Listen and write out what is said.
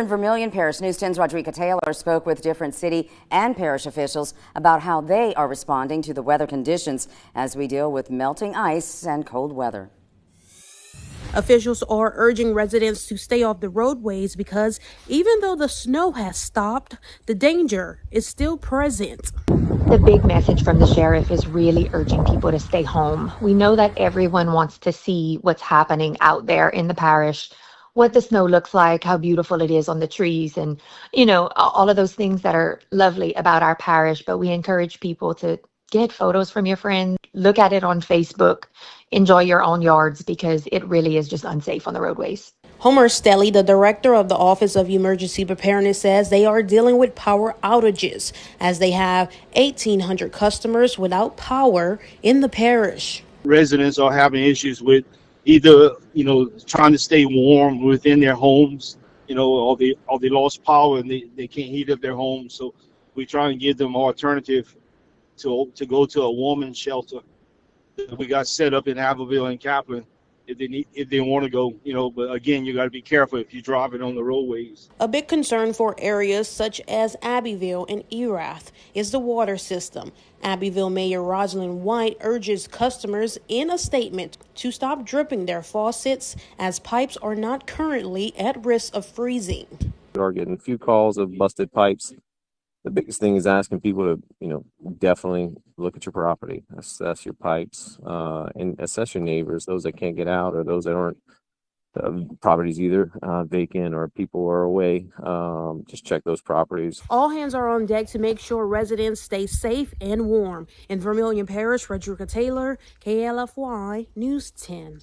Over in Vermilion Parish, News 10's Rodrika Taylor spoke with different city and parish officials about how they are responding to the weather conditions as we deal with melting ice and cold weather. Officials are urging residents to stay off the roadways because even though the snow has stopped, the danger is still present. The big message from the sheriff is really urging people to stay home. We know that everyone wants to see what's happening out there in the parish, what the snow looks like, how beautiful it is on the trees, and, all of those things that are lovely about our parish. But we encourage people to get photos from your friends, look at it on Facebook, enjoy your own yards, because it really is just unsafe on the roadways. Homer Stelly, the director of the Office of Emergency Preparedness, says they are dealing with power outages as they have 1,800 customers without power in the parish. Residents are having issues with either, trying to stay warm within their homes, or they lost power and they can't heat up their homes. So we try and give them an alternative to go to a woman's shelter that we got set up in Abbeville and Kaplan if they want to go, but again, you got to be careful if you drive it on the roadways. A big concern for areas such as Abbeville and Erath is the water system. Abbeville Mayor Rosalind White urges customers in a statement to stop dripping their faucets as pipes are not currently at risk of freezing. We are getting a few calls of busted pipes. The biggest thing is asking people to, definitely look at your property, assess your pipes, and assess your neighbors, those that can't get out or those that aren't properties either vacant or people are away. Just check those properties. All hands are on deck to make sure residents stay safe and warm. In Vermilion Parish, Rodrika Taylor, KLFY News 10.